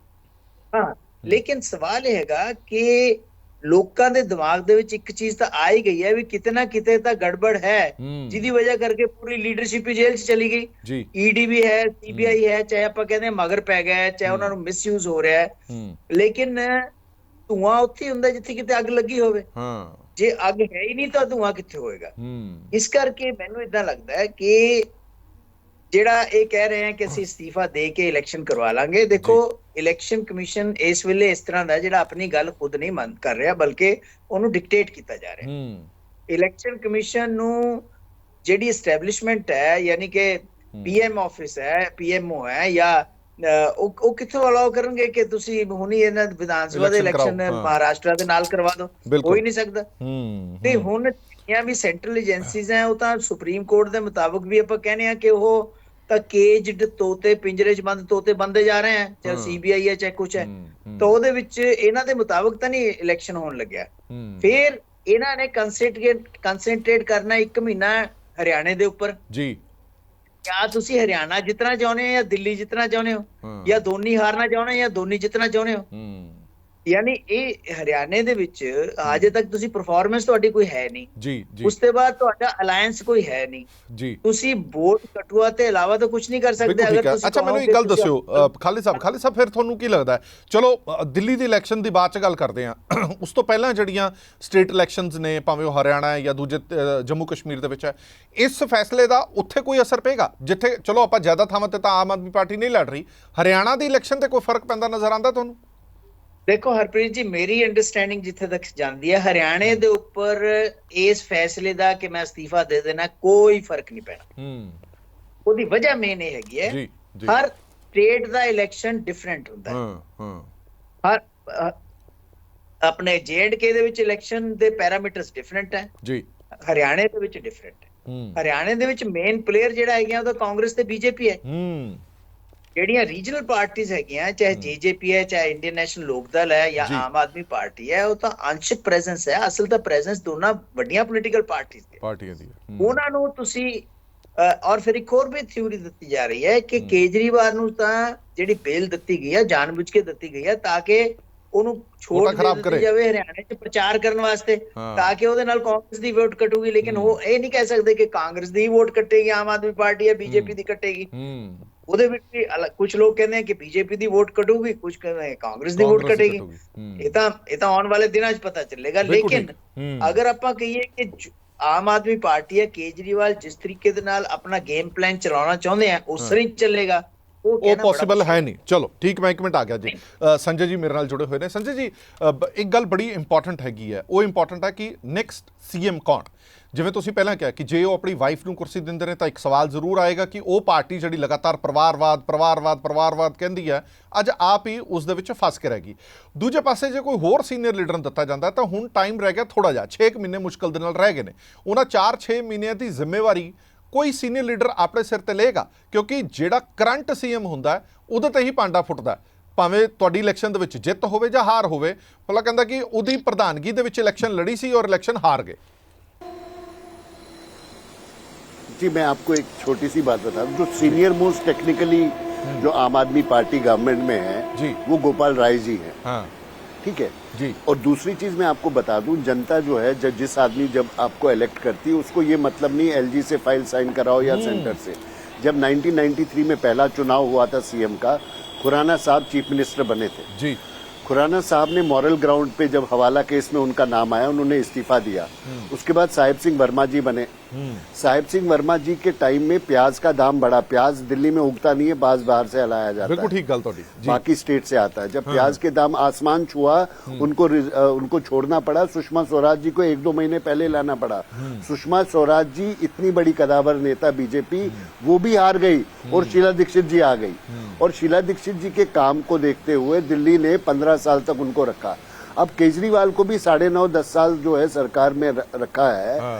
ਹਾਂ, ਲੇਕਿਨ ਸਵਾਲ ਇਹ ਹੈਗਾ ਕਿ ਲੋਕਾਂ ਦੇ ਦਿਮਾਗ ਦੇ ਵਿੱਚ ਇੱਕ ਚੀਜ਼ ਤਾਂ ਆ ਹੀ ਗਈ ਹੈ ਵੀ ਕਿਤੇ ਨਾ ਕਿਤੇ ਤਾਂ ਗੜਬੜ ਹੈ, ਜਿਹਦੀ ਵਜ੍ਹਾ ਕਰਕੇ ਪੂਰੀ ਲੀਡਰਸ਼ਿਪ ਹੀ ਜੇਲ੍ਹ 'ਚ ਚਲੀ ਗਈ। ਈਡੀ ਵੀ ਹੈ, CBI ਹੈ, ਚਾਹੇ ਆਪਾਂ ਕਹਿੰਦੇ ਮਗਰ ਪੈ ਗਿਆ, ਚਾਹੇ ਉਹਨਾਂ ਨੂੰ ਮਿਸਯੂਜ਼ ਹੋ ਰਿਹਾ ਹੈ। ਲੇਕਿਨ ਧੂਆਂ ਉੱਥੇ ਹੁੰਦਾ ਜਿੱਥੇ ਕਿਤੇ ਅੱਗ ਲੱਗੀ ਹੋਵੇ। ਜੇ ਅੱਗ ਹੈ ਹੀ ਨਹੀਂ ਤਾਂ ਧੂਆਂ ਕਿੱਥੇ ਹੋਏਗਾ? ਇਸ ਕਰਕੇ ਮੈਨੂੰ ਏਦਾਂ ਲੱਗਦਾ ਹੈ ਕਿ ਜਿਹੜਾ ਇਹ ਕਹਿ ਰਹੇ ਆ ਕਿ ਅਸੀਂ ਅਸਤੀਫਾ ਦੇ ਕੇ ਇਲੈਕਸ਼ਨ ਕਰਵਾ ਲਾਂਗੇ, ਦੇਖੋ ਇਲੈਕਸ਼ਨ ਕਮਿਸ਼ਨ ਇਸ ਵੇਲੇ ਇਸ ਤਰ੍ਹਾਂ ਦਾ ਜਿਹੜਾ ਆਪਣੀ ਗੱਲ ਖੁਦ ਨਹੀਂ ਮੰਨ ਕਰ ਰਿਹਾ, ਬਲਕਿ ਉਹਨੂੰ ਡਿਕਟੇਟ ਕੀਤਾ ਜਾ ਰਿਹਾ। ਇਲੈਕਸ਼ਨ ਕਮਿਸ਼ਨ ਨੂੰ ਜਿਹੜੀ ਐਸਟੈਬਲਿਸ਼ਮੈਂਟ ਹੈ, ਯਾਨੀ ਕਿ PM ਆਫਿਸ ਹੈ, PMO ਹੈ, ਜਾਂ ਉਹ ਕਿੱਥੋਂ ਅਲਾਉ ਕਰਨਗੇ ਕਿ ਤੁਸੀਂ ਹੁਣੀ ਇਹਨਾਂ ਵਿਧਾਨ ਸਭਾ ਦੇ ਇਲੈਕਸ਼ਨ ਮਹਾਰਾਸ਼ਟਰ ਦੇ ਨਾਲ ਕਰਵਾ ਦਿਓ? ਹੋ ਹੀ ਨਹੀਂ ਸਕਦਾ। ਤੇ ਹੁਣ ਜਿੰਨੀਆਂ ਵੀ ਸੈਂਟਰਲ ਏਜੰਸੀਜ਼ ਹੈ, ਉਹ ਤਾਂ ਸੁਪਰੀਮ ਕੋਰਟ ਦੇ ਮੁਤਾਬਕ ਵੀ ਆਪਾਂ ਕਹਿੰਦੇ ਆ ਕਿ ਉਹ ਤਾਂ ਕੇਜਡ ਤੋਤੇ, ਪਿੰਜਰੇ 'ਚ ਬੰਦ ਤੋਤੇ ਬੰਦੇ ਜਾ ਰਹੇ ਆ, ਚਾਹੇ CBI ਹੈ ਚਾਹੇ ਕੁਛ ਹੈ। ਤਾਂ ਉਹਦੇ ਵਿੱਚ ਇਹਨਾਂ ਦੇ ਮੁਤਾਬਕ ਤਾਂ ਨਹੀਂ ਇਲੈਕਸ਼ਨ ਹੋਣ ਲੱਗਿਆ। ਫਿਰ ਇਹਨਾਂ ਨੇ ਕੰਸੈਂਟਰੇਟ ਕਰਨਾ 1 ਮਹੀਨਾ ਹਰਿਆਣੇ ਦੇ ਉੱਪਰ। ਜੀ, ਕਿਆ ਤੁਸੀਂ ਹਰਿਆਣਾ ਜਿੱਤਣਾ ਚਾਹੁੰਦੇ ਹੋ ਜਾਂ ਦਿੱਲੀ ਜਿੱਤਣਾ ਚਾਹੁੰਦੇ ਹੋ, ਜਾਂ ਦੋਨੀ ਹਾਰਨਾ ਚਾਹੁੰਦੇ ਹੋ ਜਾਂ ਦੋਨੀ ਜਿੱਤਣਾ ਚਾਹੁੰਦੇ ਹੋ? ਯਾਨੀ ਇਹ ਹਰਿਆਣੇ ਦੇ ਵਿੱਚ ਅਜੇ ਤੱਕ ਤੁਸੀਂ ਪਰਫਾਰਮੈਂਸ ਤੁਹਾਡੀ ਕੋਈ ਹੈ ਨਹੀਂ ਜੀ। ਉਸ ਤੋਂ ਬਾਅਦ ਤੁਹਾਡਾ ਅਲਾਈਅੰਸ ਕੋਈ ਹੈ ਨਹੀਂ ਜੀ। ਤੁਸੀਂ ਵੋਟ ਕਟੂਆ ਤੇ ਇਲਾਵਾ ਤਾਂ ਕੁਝ ਨਹੀਂ ਕਰ ਸਕਦੇ। ਅਗਰ ਤੁਸੀਂ ਅੱਛਾ, ਮੈਨੂੰ ਇੱਕ ਗੱਲ ਦੱਸਿਓ ਖਾਲਿਦ ਸਾਹਿਬ, ਫਿਰ ਤੁਹਾਨੂੰ ਕੀ ਲੱਗਦਾ? ਚਲੋ ਦਿੱਲੀ ਦੀ ਇਲੈਕਸ਼ਨ ਦੀ ਬਾਅਦ ਚ ਗੱਲ ਕਰਦੇ ਆ, ਉਸ ਤੋਂ ਪਹਿਲਾਂ ਜਿਹੜੀਆਂ ਸਟੇਟ ਇਲੈਕਸ਼ਨਸ ਨੇ, ਭਾਵੇਂ ਉਹ ਹਰਿਆਣਾ ਹੈ ਜਾਂ ਦੂਜੇ ਜੰਮੂ ਕਸ਼ਮੀਰ ਦੇ ਵਿੱਚ ਹੈ, ਇਸ ਫੈਸਲੇ ਦਾ ਉੱਥੇ ਕੋਈ ਅਸਰ ਪਏਗਾ? ਜਿੱਥੇ ਚਲੋ ਆਪਾਂ ਜ਼ਿਆਦਾ ਥਾਵਾਂ ਤੇ ਤਾਂ ਆਮ ਆਦਮੀ ਪਾਰਟੀ ਨਹੀਂ ਲੜ ਰਹੀ, ਹਰਿਆਣਾ ਦੀ ਇਲੈਕਸ਼ਨ ਤੇ ਕੋਈ ਫਰਕ ਪੈਂਦਾ ਨਜ਼ਰ ਆਉਂਦਾ ਤੁਹਾਨੂੰ? ਦੇਖੋ ਹਰਪ੍ਰੀਤ ਜੀ, ਮੇਰੀ ਅੰਡਰਸਟੈਂਡਿੰਗ ਜਿੱਥੇ ਤੱਕ ਜਾਂਦੀ ਹੈ, ਹਰਿਆਣੇ ਦੇ ਉੱਪਰ ਇਸ ਫੈਸਲੇ ਦਾ ਕਿ ਮੈਂ ਅਸਤੀਫਾ ਦੇ ਦੇਣਾ ਕੋਈ ਫਰਕ ਨਹੀਂ ਪੈਣਾ। ਉਹਦੀ ਵਜ੍ਹਾ ਮੇਨ ਇਹ ਹੈਗੀ ਹੈ, ਹਰ ਸਟੇਟ ਦਾ ਇਲੈਕਸ਼ਨ ਡਿਫਰੈਂਟ ਹੁੰਦਾ ਹੈ। ਹਰ ਆਪਣੇ J&K ਦੇ ਵਿੱਚ ਇਲੈਕਸ਼ਨ ਦੇ ਪੈਰਾਮੀਟਰਸ ਡਿਫਰੈਂਟ ਹੈ ਜੀ, ਹਰਿਆਣੇ ਦੇ ਵਿੱਚ ਡਿਫਰੈਂਟ ਹੈ। ਹਰਿਆਣੇ ਦੇ ਵਿੱਚ ਮੇਨ ਪਲੇਅਰ ਜਿਹੜਾ ਹੈਗਾ ਉਹ ਤਾਂ ਕਾਂਗਰਸ ਤੇ BJP ਹੈ। ਜਿਹੜੀਆਂ ਰੀਜਨਲ ਪਾਰਟੀਆਂ ਹੈਗੀਆਂ, ਚਾਹੇ JJP ਹੈ, ਚਾਹੇ ਇੰਡੀਅਨ ਨੈਸ਼ਨਲ ਲੋਕ ਦਲ ਹੈ ਜਾਂ ਆਮ ਆਦਮੀ ਪਾਰਟੀ ਹੈ, ਉਹ ਤਾਂ ਅੰਸ਼ਕ ਪ੍ਰੈਜ਼ੈਂਸ ਹੈ। ਅਸਲ ਤਾਂ ਪ੍ਰੈਜ਼ੈਂਸ ਦੋਨਾਂ ਵੱਡੀਆਂ ਪੋਲੀਟੀਕਲ ਪਾਰਟੀਆਂ ਦੀ ਹੈ। ਉਹਨਾਂ ਨੂੰ ਤੁਸੀਂ ਔਰ ਫਿਰ ਇੱਕ ਹੋਰ ਵੀ ਥਿਊਰੀ ਦਿੱਤੀ ਜਾ ਰਹੀ ਹੈ ਕਿ ਕੇਜਰੀਵਾਲ ਨੂੰ ਤਾਂ ਜਿਹੜੀ ਬੇਲ ਦਿੱਤੀ ਗਈ ਹੈ ਜਾਣਬੁੱਝ ਕੇ ਦਿੱਤੀ ਗਈ ਹੈ ਤਾਂ ਕਿ ਉਹਨੂੰ ਛੋੜ ਦਿੱਤੀ ਜਾਵੇ ਹਰਿਆਣੇ 'ਚ ਪ੍ਰਚਾਰ ਕਰਨ ਵਾਸਤੇ, ਤਾਂ ਕਿ ਉਹਦੇ ਨਾਲ ਕਾਂਗਰਸ ਦੀ ਵੋਟ ਕਟੂਗੀ। ਲੇਕਿਨ ਉਹ ਇਹ ਨਹੀਂ ਕਹਿ ਸਕਦੇ ਕਿ ਕਾਂਗਰਸ ਦੀ ਵੋਟ ਕੱਟੇਗੀ ਆਮ ਆਦਮੀ ਪਾਰਟੀ ਹੈ, BJP ਦੀ ਕੱਟੇਗੀ। ਉਹਦੇ ਵਿੱਚ ਵੀ ਕੁਝ ਲੋਕ ਕਹਿੰਦੇ ਆ ਕਿ BJP ਦੀ ਵੋਟ ਕਟੂਗੀ, ਕੁਝ ਕਹਿੰਦੇ ਕਾਂਗਰਸ ਦੀ ਵੋਟ ਕਟੇਗੀ। ਇਹ ਤਾਂ ਆਉਣ ਵਾਲੇ ਦਿਨਾਂ 'ਚ ਪਤਾ ਚੱਲੇਗਾ। ਲੇਕਿਨ ਅਗਰ ਆਪਾਂ ਕਹੀਏ ਕਿ ਆਮ ਆਦਮੀ ਪਾਰਟੀ ਹੈ, ਕੇਜਰੀਵਾਲ ਜਿਸ ਤਰੀਕੇ ਦੇ ਨਾਲ ਆਪਣਾ ਗੇਮ ਪਲਾਨ ਚਲਾਉਣਾ ਚਾਹੁੰਦੇ ਆ ਉਸ ਤਰ੍ਹਾਂ ਹੀ ਚੱਲੇਗਾ, ਉਹ ਪੋਸੀਬਲ ਹੈ ਨਹੀਂ। ਚਲੋ ਠੀਕ, ਮੈਂ 1 ਮਿੰਟ ਆ ਗਿਆ ਜੀ। ਸੰਜੇ ਜੀ ਮੇਰੇ ਨਾਲ ਜੁੜੇ ਹੋਏ ਨੇ। ਸੰਜੇ ਜੀ, ਇੱਕ ਗੱਲ ਬੜੀ ਇੰਪੋਰਟੈਂਟ ਹੈਗੀ ਹੈ, ਉਹ ਇੰਪੋਰਟੈਂਟ ਹੈ ਕਿ ਨੈਕਸਟ CM ਕੌਣ? ਜਿਵੇਂ ਤੁਸੀਂ ਪਹਿਲਾਂ ਕਿਹਾ ਕਿ ਜੇ ਉਹ ਆਪਣੀ ਵਾਈਫ ਨੂੰ ਕੁਰਸੀ ਦਿੰਦੇ ਨੇ ਤਾਂ ਇੱਕ ਸਵਾਲ ਜ਼ਰੂਰ ਆਏਗਾ ਕਿ ਉਹ ਪਾਰਟੀ ਜਿਹੜੀ ਲਗਾਤਾਰ ਪਰਿਵਾਰਵਾਦ ਕਹਿੰਦੀ ਹੈ, ਅੱਜ ਆਪ ਹੀ ਉਸ ਦੇ ਵਿੱਚ ਫਸ ਕੇ ਰਹਿ ਗਈ। ਦੂਜੇ ਪਾਸੇ ਜੇ ਕੋਈ ਹੋਰ ਸੀਨੀਅਰ ਲੀਡਰ ਨੂੰ ਦਿੱਤਾ ਜਾਂਦਾ ਤਾਂ ਹੁਣ ਟਾਈਮ ਰਹਿ ਗਿਆ ਥੋੜ੍ਹਾ ਜਿਹਾ, 6 ਮਹੀਨੇ ਮੁਸ਼ਕਿਲ ਦੇ ਨਾਲ ਰਹਿ ਗਏ ਨੇ। ਉਹਨਾਂ 4-6 ਮਹੀਨਿਆਂ ਦੀ ਜ਼ਿੰਮੇਵਾਰੀ ਕੋਈ ਸੀਨੀਅਰ ਲੀਡਰ ਆਪਣੇ ਸਿਰ ਤੇ ਲਏਗਾ, ਕਿਉਂਕਿ ਜਿਹੜਾ ਕਰੰਟ CM ਹੁੰਦਾ ਉਹਦੇ ਤੇ ਹੀ ਭਾਂਡਾ ਫੁੱਟਦਾ। ਭਾਵੇਂ ਤੁਹਾਡੀ ਇਲੈਕਸ਼ਨ ਦੇ ਵਿੱਚ ਜਿੱਤ ਹੋਵੇ ਜਾਂ ਹਾਰ ਹੋਵੇ, ਭਲਾ ਕਹਿੰਦਾ ਕਿ ਉਹਦੀ ਪ੍ਰਧਾਨਗੀ ਦੇ ਵਿੱਚ ਇਲੈਕਸ਼ਨ ਲੜੀ ਸੀ ਔਰ ਇਲੈਕਸ਼ਨ ਹਾਰ गए। जी, मैं आपको एक छोटी सी बात बता दूं, जो सीनियर मोस्ट टेक्निकली जो आम आदमी पार्टी गवर्नमेंट में है जी। वो गोपाल राय जी हैं। हाँ ठीक है जी। और दूसरी चीज मैं आपको बता दूं, जनता जो है जिस आदमी जब आपको इलेक्ट करती है उसको ये मतलब नहीं एलजी से फाइल साइन कराओ या सेंटर से। जब 1993 में पहला चुनाव हुआ था सीएम का, खुराना साहब चीफ मिनिस्टर बने थे जी। खुराना साहब ने मॉरल ग्राउंड पे जब हवाला केस में उनका नाम आया, उन्होंने इस्तीफा दिया। उसके बाद साहिब सिंह वर्मा जी बने। साहिब सिंह वर्मा जी के टाइम में प्याज का दाम बढ़ा। प्याज दिल्ली में उगता नहीं है, बाहर से लाया जाता बिल्कुल है, ठीक गल तोड़ी जी। बाकी स्टेट से आता है। जब प्याज के दाम आसमान छुआ, उनको छोड़ना पड़ा। सुषमा स्वराज जी को 1-2 महीने पहले लाना पड़ा। सुषमा स्वराज जी इतनी बड़ी कदावर नेता बीजेपी, वो भी हार गई और शीला दीक्षित जी आ गई। और शीला दीक्षित जी के काम को देखते हुए दिल्ली ने 15 साल तक उनको रखा। अब केजरीवाल को भी 9.5-10 साल जो है सरकार में रखा है।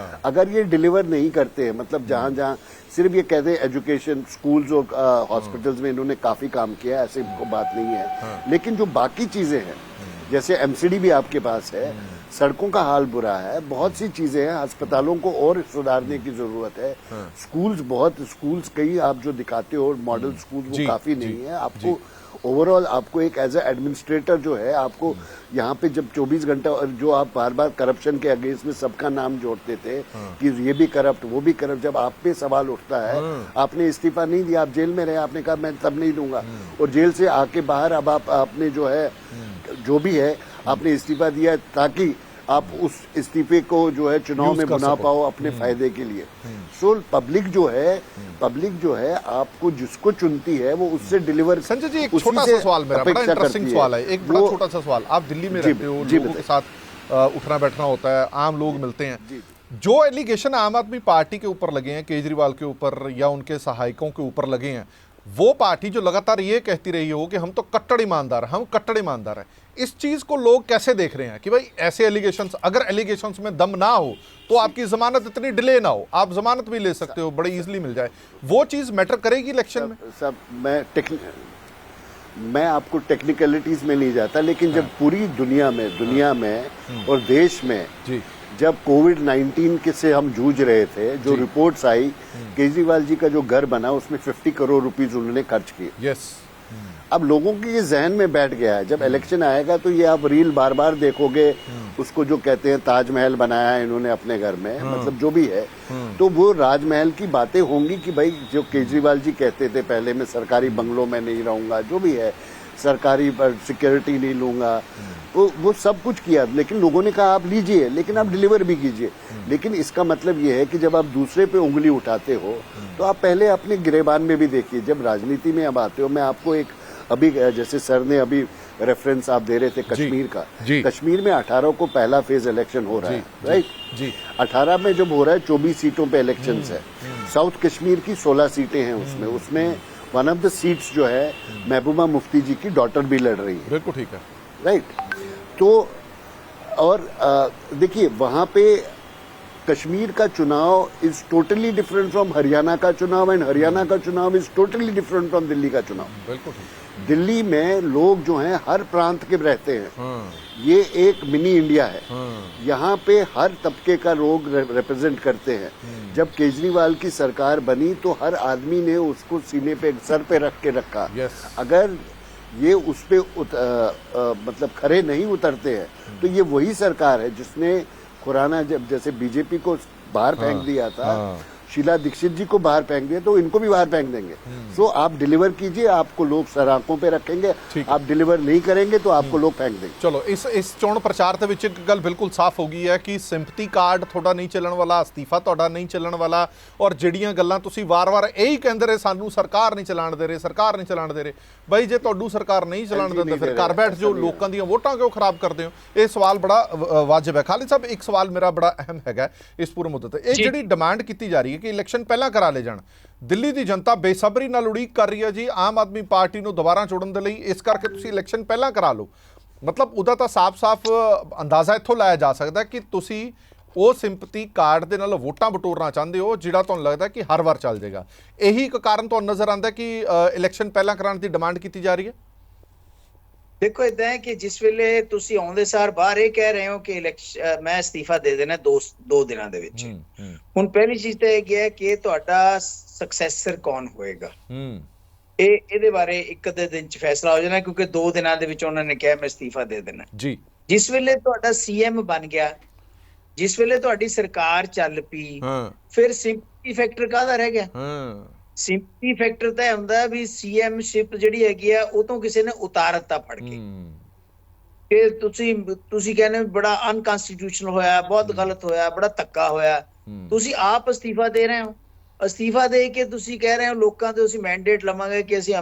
अगर ये डिलीवर नहीं करते हैं, मतलब जहां जहां सिर्फ ये कहते हैं एजुकेशन, स्कूल्स और हॉस्पिटल्स में इन्होंने काफी काम किया, ऐसी बात नहीं है। लेकिन जो बाकी चीजें हैं, जैसे एमसीडी भी आपके पास है, सड़कों का हाल बुरा है, बहुत सी चीजें हैं, अस्पतालों को और सुधारने की जरूरत है। स्कूल्स कई आप जो दिखाते हो मॉडल स्कूल, वो काफी नहीं है। आपको ओवरऑल आपको एक एज ए एडमिनिस्ट्रेटर जो है, आपको यहाँ पे जब 24 घंटा जो आप बार बार करप्शन के अगेंस्ट में सबका नाम जोड़ते थे कि ये भी करप्ट वो भी करप्ट, जब आप पे सवाल उठता है, आपने इस्तीफा नहीं दिया, आप जेल में रहे, आपने कहा मैं तब नहीं दूंगा, और जेल से आके बाहर अब आपने जो है जो भी है आपने इस्तीफा दिया ताकि आप उस इस्तीफे को जो है चुनाव में बुना पाओ अपने फायदे के लिए। सो पब्लिक जो है आपको जिसको चुनती है वो उससे डिलीवर। संजय जी, एक छोटा सा सवाल, मेरा बड़ा इंटरेस्टिंग सवाल है, एक बड़ा छोटा सा सवाल। आप दिल्ली में रहते हो, लोगों के साथ उठना बैठना होता है, आम लोग मिलते हैं। जो एलिगेशन आम आदमी पार्टी के ऊपर लगे हैं, केजरीवाल के ऊपर या उनके सहायकों के ऊपर लगे हैं, वो पार्टी जो लगातार ये कहती रही हो कि हम तो कट्टर ईमानदार, हम कट्टर ईमानदार हैं, इस चीज को लोग कैसे देख रहे हैं कि भाई ऐसे एलिगेशंस, अगर एलिगेशंस में दम ना हो तो आपकी जमानत इतनी डिले ना हो, आप जमानत भी ले सकते हो, बड़ी इजीली मिल जाए, वो चीज मैटर करेगी इलेक्शन में? सब मैं आपको टेक्निकलिटीज में नहीं जाता, लेकिन जब पूरी दुनिया में और देश में जब कोविड-19 के से हम जूझ रहे थे, जो रिपोर्ट्स आई, केजरीवाल जी का जो घर बना उसमें 50 करोड़ रुपीस उन्होंने खर्च किए। यस। अब लोगों के ये जहन में बैठ गया है, जब इलेक्शन आएगा तो ये आप रील बार बार देखोगे, उसको जो कहते हैं ताजमहल बनाया है इन्होंने अपने घर में, मतलब जो भी है, तो वो राजमहल की बातें होंगी कि भाई जो केजरीवाल जी कहते थे पहले, मैं सरकारी बंगलों में नहीं रहूंगा, जो भी है, सरकारी सिक्योरिटी नहीं लूंगा, वो सब कुछ किया। लेकिन लोगों ने कहा आप लीजिए, लेकिन आप डिलीवर भी कीजिए। लेकिन इसका मतलब ये है कि जब आप दूसरे पे उंगली उठाते हो तो आप पहले अपने गिरेबान में भी देखिए। जब राजनीति में अब आते हो, मैं आपको एक अभी जैसे सर ने अभी रेफरेंस आप दे रहे थे कश्मीर का, कश्मीर में 18 को पहला फेज इलेक्शन हो रहा है, राइट जी। 18 में जब हो रहा है 24 सीटों पे इलेक्शन है। साउथ कश्मीर की 16 सीटें हैं उसमें वन ऑफ द सीट्स जो है महबूबा मुफ्ती जी की डॉटर भी लड़ रही है। बिल्कुल ठीक है, राइट। तो और देखिए वहां पे कश्मीर का चुनाव is totally different from Haryana का चुनाव, एंड हरियाणा का चुनाव is totally different from Delhi का चुनाव। बिल्कुल। दिल्ली में लोग जो हैं हर प्रांत के रहते हैं, ये एक मिनी इंडिया है। यहाँ पे हर तबके का लोग रिप्रेजेंट करते हैं। जब केजरीवाल की सरकार बनी तो हर आदमी ने उसको सीने पे सर पे रख के रखा। अगर ये उस पे मतलब खरे नहीं उतरते हैं तो ये वही सरकार है जिसने खुराना जब जैसे बीजेपी को बाहर फेंक दिया था, शीला दीक्षित जी को बाहर फेंक दिया, तो इनको भी बाहर फेंक देंगे। सो आप डिलीवर कीजिए, आपको लोग सराखों पे रखेंगे, आप डिलीवर नहीं करेंगे तो आपको लोग फेंक देंगे। चलो इस चोण प्रचार ਦੇ ਵਿੱਚ ਇੱਕ ਗੱਲ ਬਿਲਕੁਲ ਸਾਫ਼ ਹੋ ਗਈ ਹੈ ਕਿ ਸਿੰਪਥੀ ਕਾਰਡ ਤੁਹਾਡਾ ਨਹੀਂ ਚੱਲਣ ਵਾਲਾ, ਅਸਤੀਫਾ ਤੁਹਾਡਾ ਨਹੀਂ ਚੱਲਣ ਵਾਲਾ, ਔਰ ਜਿਹੜੀਆਂ ਗੱਲਾਂ ਤੁਸੀਂ ਵਾਰ-ਵਾਰ ਇਹੀ ਕਹਿੰਦੇ ਰਹੇ ਸਾਨੂੰ ਸਰਕਾਰ ਨਹੀਂ ਚਲਾਣ ਦੇ ਰਹੇ, ਸਰਕਾਰ ਨਹੀਂ ਚਲਾਣ ਦੇ ਰਹੇ, ਬਾਈ ਜੇ ਤੁਹਾਨੂੰ ਸਰਕਾਰ ਨਹੀਂ ਚਲਾਣ ਦਿੰਦੇ ਫਿਰ ਘਰ ਬੈਠ ਜੋ ਲੋਕਾਂ ਦੀਆਂ ਵੋਟਾਂ ਕਿਉਂ ਖਰਾਬ ਕਰਦੇ ਹੋ? ਇਹ ਸਵਾਲ ਬੜਾ ਵਾਜਬ ਹੈ। ਖਾਲਿਦ ਸਾਹਿਬ, ਇੱਕ ਸਵਾਲ ਮੇਰਾ ਬੜਾ ਅਹਿਮ ਹੈਗਾ ਇਸ ਪੂਰੇ ਮੁੱਦੇ ਤੇ, ਇਹ ਜਿਹੜੀ ਡਿਮਾਂਡ ਕੀਤੀ ਜਾ ਰਹੀ ਹੈ ਕਿ ਇਲੈਕਸ਼ਨ ਪਹਿਲਾਂ ਕਰਾ ਲਏ ਜਾਣ, ਦਿੱਲੀ ਦੀ ਜਨਤਾ ਬੇਸਬਰੀ ਨਾਲ ਉਡੀਕ ਕਰ ਰਹੀ ਹੈ ਜੀ ਆਮ ਆਦਮੀ ਪਾਰਟੀ ਨੂੰ ਦੁਬਾਰਾ ਚੁਣਨ ਦੇ ਲਈ, ਇਸ ਕਰਕੇ ਤੁਸੀਂ ਇਲੈਕਸ਼ਨ ਪਹਿਲਾਂ ਕਰਾ ਲਓ। ਮਤਲਬ ਉਹਦਾ ਤਾਂ ਸਾਫ਼-ਸਾਫ਼ ਅੰਦਾਜ਼ਾ ਇੱਥੋਂ ਲਾਇਆ ਜਾ ਸਕਦਾ ਕਿ ਤੁਸੀਂ ਉਹ ਸਿੰਪਥੀ ਕਾਰਡ ਦੇ ਨਾਲ ਵੋਟਾਂ ਬਟੋਰਨਾ ਚਾਹੁੰਦੇ ਹੋ ਜਿਹੜਾ ਤੁਹਾਨੂੰ ਲੱਗਦਾ ਕਿ ਹਰ ਵਾਰ ਚੱਲ ਜਾਏਗਾ। ਇਹੀ ਇੱਕ ਕਾਰਨ ਤੁਹਾਨੂੰ ਨਜ਼ਰ ਆਉਂਦਾ ਕਿ ਇਲੈਕਸ਼ਨ ਪਹਿਲਾਂ ਕਰਾਉਣ ਦੀ ਡਿਮਾਂਡ ਕੀਤੀ ਜਾ ਰਹੀ ਹੈ? ਦੇਖੋ ਇਦਾਂ ਹੈ ਕਿ ਜਿਸ ਵੇਲੇ ਤੁਸੀਂ ਆਉਂਦੇ ਸਾਰ ਬਾਹਰ ਇਹ ਕਹਿ ਰਹੇ ਹੋ ਕਿ ਮੈਂ ਅਸਤੀਫਾ ਦੇ ਦੇਣਾ ਦੋ ਦਿਨਾਂ ਦੇ ਵਿੱਚ। ਹੁਣ ਪਹਿਲੀ ਚੀਜ਼ ਤਾਂ ਇਹ ਹੈ ਕਿ ਤੁਹਾਡਾ ਸਕਸੈਸਰ ਕੌਣ ਹੋਏਗਾ, ਇਹਦੇ ਬਾਰੇ ਇੱਕ ਅੱਧੇ ਦਿਨ ਚ ਫੈਸਲਾ ਹੋ ਜਾਣਾ, ਕਿਉਂਕਿ 2 ਦਿਨਾਂ ਦੇ ਵਿੱਚ ਉਹਨਾਂ ਨੇ ਕਿਹਾ ਮੈਂ ਅਸਤੀਫਾ ਦੇ ਦੇਣਾ ਜੀ। ਜਿਸ ਵੇਲੇ ਤੁਹਾਡਾ ਸੀਐਮ ਬਣ ਗਿਆ, ਜਿਸ ਵੇਲੇ ਤੁਹਾਡੀ ਸਰਕਾਰ ਚੱਲ ਪਈ, ਫਿਰ ਸਿੰਪਥੀ ਫੈਕਟਰ ਕਾਹਦਾ ਰਹਿ ਗਿਆ? ਸਿੰਪਥੀ ਫੈਕਟਰ ਤਾਂ ਹੁੰਦਾ ਵੀ ਸੀਐਮਸ਼ਿਪ ਜਿਹੜੀ ਹੈਗੀ ਆ ਉਹ ਤੋਂ ਕਿਸੇ ਨੇ ਉਤਾਰਤਾ ਫੜ ਕੇ ਕਿ ਤੁਸੀਂ ਕਹਿੰਦੇ ਬੜਾ ਅਨਕਨਸਟੀਟਿਊਸ਼ਨਲ ਹੋਇਆ, ਬਹੁਤ ਗਲਤ ਹੋਇਆ, ਬੜਾ ਧੱਕਾ ਹੋਇਆ। ਤੁਸੀਂ ਆਪ ਅਸਤੀਫਾ ਦੇ ਰਹੇ ਹੋ। ਅਸਤੀਫਾ ਦੇ ਕੇ ਤੁਸੀਂ ਕਹਿ ਰਹੇ ਹੋ ਲੋਕਾਂ ਤੋਂ ਅਸੀਂ ਮੈਂਡੇਟ ਲਵਾਂਗੇ ਕਿ ਅਸੀਂ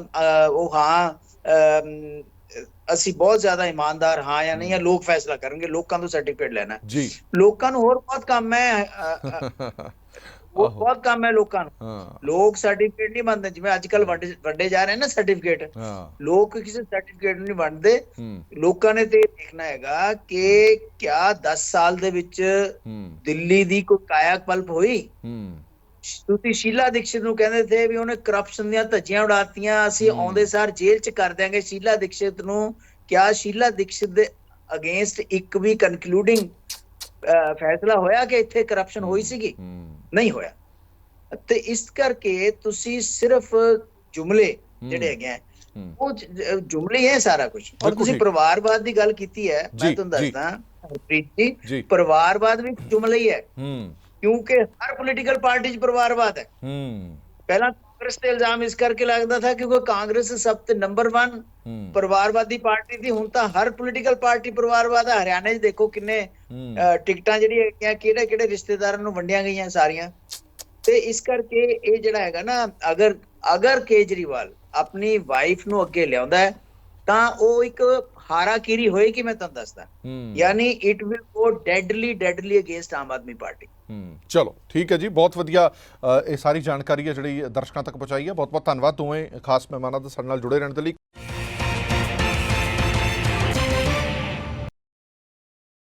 ਅਸੀਂ ਬਹੁਤ ਜ਼ਿਆਦਾ ਇਮਾਨਦਾਰ ਹਾਂ ਜਾਂ ਨਹੀਂ, ਜਾਂ ਲੋਕ ਫੈਸਲਾ ਕਰਨਗੇ, ਲੋਕਾਂ ਤੋਂ ਸਰਟੀਫਿਕੇਟ ਲੈਣਾ ਜੀ। ਲੋਕਾਂ ਨੂੰ ਹੋਰ ਬਹੁਤ ਕੰਮ ਹੈ, ਬਹੁਤ ਕੰਮ ਹੈ ਲੋਕਾਂ ਨੂੰ। ਲੋਕ ਸਰਟੀਫਿਕੇਟ ਨਹੀਂ ਮੰਨਦੇ, ਜਿਵੇਂ ਅੱਜ ਕੱਲ ਵੱਡੇ ਜਾ ਰਹੇ ਨਾ ਸਰਟੀਫਿਕੇਟ, ਲੋਕ ਕਿਸੇ ਸਰਟੀਫਿਕੇਟ ਨੂੰ ਨਹੀਂ ਵੰਡਦੇ। ਲੋਕਾਂ ਨੇ ਤੇ ਦੇਖਣਾ ਹੈਗਾ ਕਿ ਕਿਆ 10 ਸਾਲ ਦੇ ਵਿੱਚ ਦਿੱਲੀ ਦੀ ਕੋਈ ਕਾਇਆ ਕਲਪ ਹੋਈ? ਤੁਸੀਂ ਸ਼ੀਲਾ ਦੀਕਸ਼ਿਤ ਨੂੰ ਕਹਿੰਦੇ ਥੇ ਵੀ ਉਹਨੇ ਕਰਪਸ਼ਨ ਦੀਆਂ ਧੱਜੀਆਂ ਉਡਾਤੀਆਂ, ਅਸੀਂ ਆਉਂਦੇ ਸਾਰ ਜੇਲ੍ਹ ਚ ਕਰ ਦਿਆਂਗੇ ਸ਼ੀਲਾ ਦੀਕਸ਼ਿਤ ਨੂੰ। ਕਿਆ ਸ਼ੀਲਾ ਦੀਕਸ਼ਿਤ ਦੇ ਅਗੇਂਸਟ ਇੱਕ ਵੀ ਕਨਕਲੂਡਿੰਗ ਫੈਸਲਾ ਹੋਇਆ ਕਿ ਇੱਥੇ ਕਰਪਸ਼ਨ ਹੋਈ ਸੀਗੀ? ਨਹੀਂ ਹੋਇਆ। ਤੇ ਇਸ ਕਰਕੇ ਤੁਸੀਂ ਸਿਰਫ ਜੁਮਲੇ ਜਿਹੜੇ ਹੈਗੇ ਆ ਉਹ ਜੁਮਲੇ ਹੈ ਸਾਰਾ ਕੁਝ। ਔਰ ਤੁਸੀਂ ਪਰਿਵਾਰਵਾਦ ਦੀ ਗੱਲ ਕੀਤੀ ਹੈ, ਮੈਂ ਤੁਹਾਨੂੰ ਦੱਸਦਾ ਹਰਪ੍ਰੀਤ ਜੀ, ਪਰਿਵਾਰਵਾਦ ਵੀ ਜੁਮਲਾ ਹੀ ਹੈ, ਕਿਉਂਕਿ ਹਰ ਪੋਲੀਟੀਕਲ ਪਾਰਟੀ 'ਚ ਪਰਿਵਾਰਵਾਦ ਹੈ। ਪਹਿਲਾਂ ਕਾਂਗਰਸ ਤੇ ਇਲਜ਼ਾਮ ਇਸ ਕਰਕੇ ਲੱਗਦਾ था ਕਿਉਂਕਿ ਕਾਂਗਰਸ ਸਭ ਤੋਂ ਨੰਬਰ 1 ਪਰਿਵਾਰਵਾਦੀ ਪਾਰਟੀ ਸੀ। ਹੁਣ ਤਾਂ ਹਰ ਪੋਲੀਟੀਕਲ ਪਾਰਟੀ ਪਰਿਵਾਰਵਾਦ ਹੈ। ਹਰਿਆਣਾ 'ਚ ਦੇਖੋ ਕਿੰਨੇ ਟਿਕਟਾਂ ਜਿਹੜੀਆਂ ਕਿਹੜੇ ਰਿਸ਼ਤੇਦਾਰਾਂ ਨੂੰ ਵੰਡੀਆਂ ਗਈਆਂ ਸਾਰੀਆਂ। ਤੇ ਇਸ ਕਰਕੇ ਇਹ ਜਿਹੜਾ ਹੈਗਾ ਨਾ, ਅਗਰ ਕੇਜਰੀਵਾਲ ਆਪਣੀ ਵਾਈਫ ਨੂੰ ਅੱਗੇ ਲਿਆਉਂਦਾ ਹੈ ਤਾਂ ਉਹ ਇੱਕ ਹਾਰਾਕੀਰੀ ਹੋਏਗੀ, ਮੈਂ ਤੁਹਾਨੂੰ ਦੱਸਦਾ। ਯਾਨੀ it will go deadly against Aam Aadmi party. ਚਲੋ ਠੀਕ ਹੈ ਜੀ, ਬਹੁਤ ਵਧੀਆ ਇਹ ਸਾਰੀ ਜਾਣਕਾਰੀ ਹੈ ਜਿਹੜੀ ਦਰਸ਼ਕਾਂ ਤੱਕ ਪਹੁੰਚਾਈ ਹੈ। ਬਹੁਤ ਬਹੁਤ ਧੰਨਵਾਦ ਦੋਵੇਂ ਖਾਸ ਮਹਿਮਾਨਾਂ ਦਾ ਸਾਡੇ ਨਾਲ ਜੁੜੇ ਰਹਿਣ ਦੇ ਲਈ।